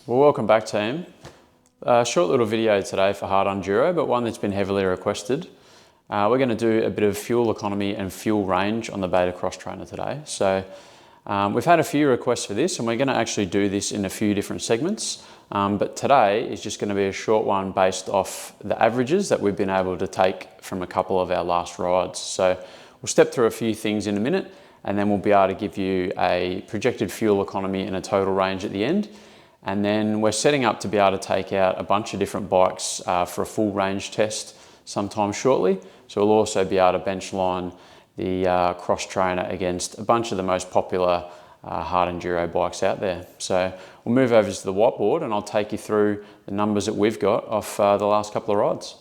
Well, welcome back, team. Short little video today for Hard Unduro, but one that's been heavily requested. We're going to do a bit of fuel economy and fuel range on the Beta Xtrainer today. So we've had a few requests for this, and we're going to actually do this in a few different segments. But today is just going to be a short one based off the averages that we've been able to take from a couple of our last rides. So we'll step through a few things in a minute, and then we'll be able to give you a projected fuel economy and a total range at the end. And then we're setting up to be able to take out a bunch of different bikes for a full range test sometime shortly. So we'll also be able to benchline the Xtrainer against a bunch of the most popular Hard Enduro bikes out there. So we'll move over to the whiteboard and I'll take you through the numbers that we've got off the last couple of rides.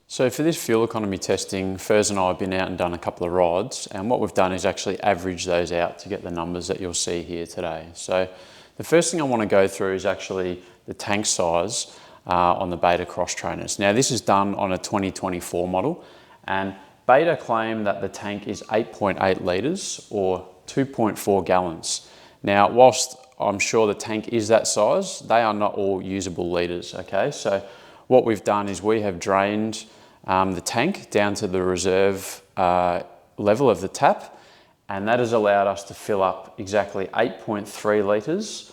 So for this fuel economy testing, Furs and I have been out and done a couple of rides, and what we've done is actually average those out to get the numbers that you'll see here today. So the first thing I want to go through is actually the tank size on the Beta Xtrainers. Now this is done on a 2024 model, and Beta claim that the tank is 8.8 litres or 2.4 gallons. Now whilst I'm sure the tank is that size, they are not all usable litres, okay? So what we've done is we have drained the tank down to the reserve level of the tap, and that has allowed us to fill up exactly 8.3 litres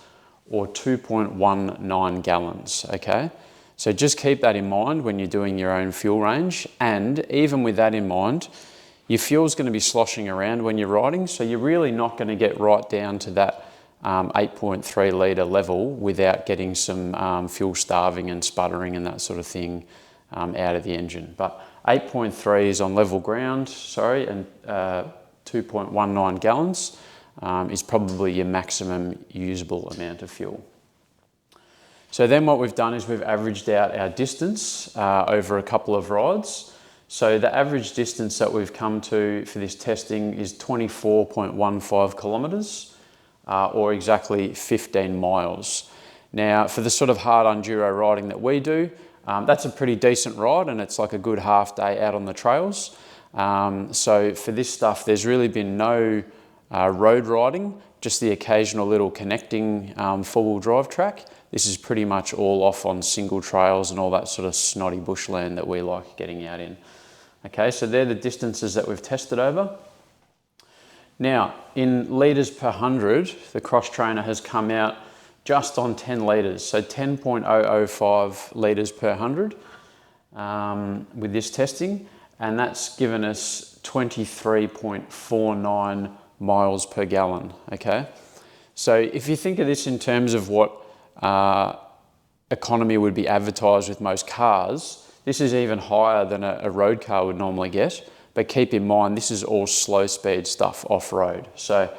or 2.19 gallons, okay? So just keep that in mind when you're doing your own fuel range, and even with that in mind, your fuel's going to be sloshing around when you're riding, so you're really not going to get right down to that 8.3 litre level without getting some fuel starving and sputtering and that sort of thing out of the engine. But 8.3 is on level ground, and 2.19 gallons is probably your maximum usable amount of fuel. So then what we've done is we've averaged out our distance over a couple of rides. So the average distance that we've come to for this testing is 24.15 kilometres or exactly 15 miles. Now for the sort of hard enduro riding that we do, that's a pretty decent ride, and it's like a good half day out on the trails. So for this stuff, there's really been no road riding, just the occasional little connecting four-wheel drive track. This is pretty much all off on single trails and all that sort of snotty bushland that we like getting out in. Okay, so they're the distances that we've tested over. Now, in litres per 100, the Xtrainer has come out just on 10 litres, so 10.005 litres per 100 with this testing, and that's given us 23.49 miles per gallon, okay? So if you think of this in terms of what economy would be advertised with most cars, this is even higher than a road car would normally get, but keep in mind this is all slow speed stuff off-road. So,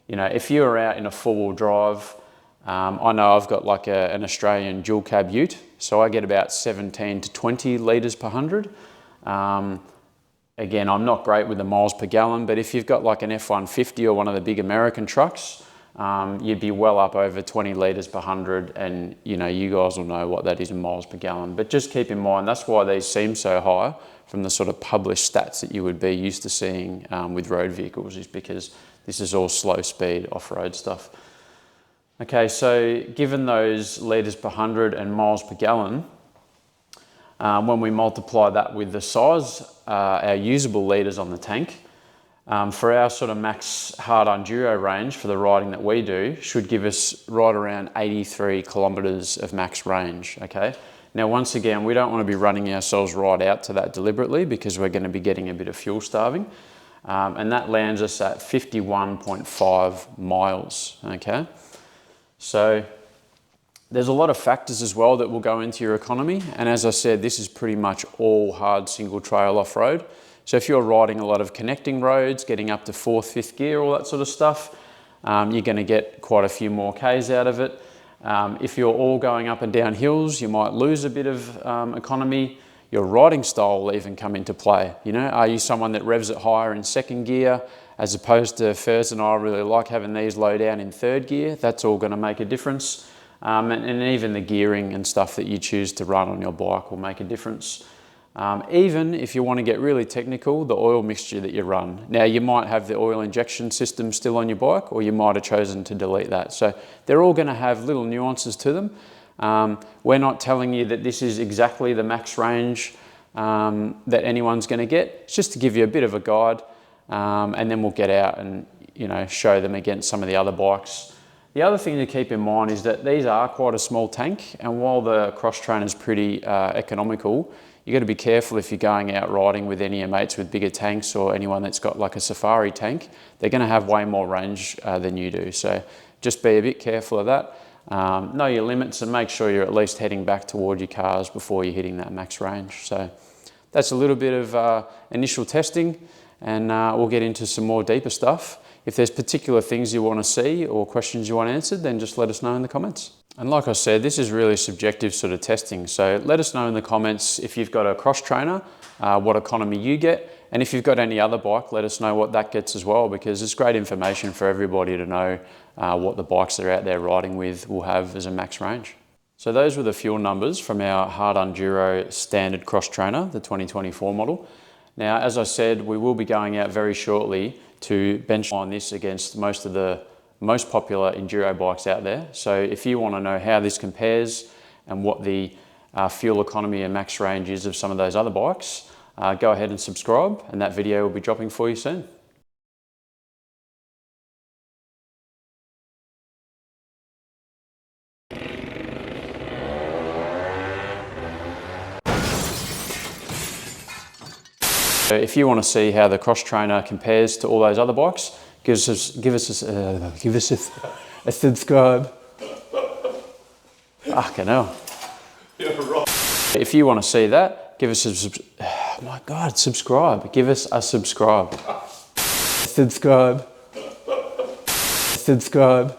you know, if you're out in a four-wheel drive, I know I've got like an Australian dual cab ute, so I get about 17 to 20 litres per 100. Again, I'm not great with the miles per gallon, but if you've got like an F-150 or one of the big American trucks, you'd be well up over 20 litres per 100, and you know, you guys will know what that is in miles per gallon. But just keep in mind, that's why these seem so high from the sort of published stats that you would be used to seeing with road vehicles, is because this is all slow speed off-road stuff. Okay, so given those litres per 100 and miles per gallon, when we multiply that with the size, our usable litres on the tank, for our sort of max hard enduro range for the riding that we do, should give us right around 83 kilometres of max range, okay? Now, once again, we don't want to be running ourselves right out to that deliberately, because we're going to be getting a bit of fuel starving, and that lands us at 51.5 miles, okay? So there's a lot of factors as well that will go into your economy, and as I said, this is pretty much all hard single trail off-road. So if you're riding a lot of connecting roads, getting up to 4th, 5th gear, all that sort of stuff, you're going to get quite a few more Ks out of it. If you're all going up and down hills, you might lose a bit of economy. Your riding style will even come into play. You know, are you someone that revs it higher in 2nd gear, as opposed to Furs and I really like having these low down in 3rd gear? That's all going to make a difference. And even the gearing and stuff that you choose to run on your bike will make a difference. Even if you want to get really technical, the oil mixture that you run. Now you might have the oil injection system still on your bike, or you might have chosen to delete that. So they're all going to have little nuances to them. We're not telling you that this is exactly the max range that anyone's going to get. It's just to give you a bit of a guide, and then we'll get out and show them against some of the other bikes. The other thing to keep in mind is that these are quite a small tank, and while the Xtrainer is pretty economical, you got to be careful if you're going out riding with any of your mates with bigger tanks, or anyone that's got like a safari tank. They're going to have way more range than you do, so just be a bit careful of that. Know your limits and make sure you're at least heading back toward your cars before you're hitting that max range. So that's a little bit of initial testing, and we'll get into some more deeper stuff. If there's particular things you want to see or questions you want answered, then just let us know in the comments. And like I said, this is really subjective sort of testing. So let us know in the comments if you've got a Xtrainer, what economy you get. And if you've got any other bike, let us know what that gets as well, because it's great information for everybody to know what the bikes they're out there riding with will have as a max range. So those were the fuel numbers from our Hard Unduro standard Xtrainer, the 2024 model. Now, as I said, we will be going out very shortly to benchmark this against most of the most popular enduro bikes out there. So if you want to know how this compares and what the fuel economy and max range is of some of those other bikes, go ahead and subscribe, and that video will be dropping for you soon. So if you want to see how the Xtrainer compares to all those other bikes, give us a subscribe. Fucking hell. You're right. If you want to see that, give us a oh my God, subscribe. Give us a subscribe. Subscribe. Subscribe.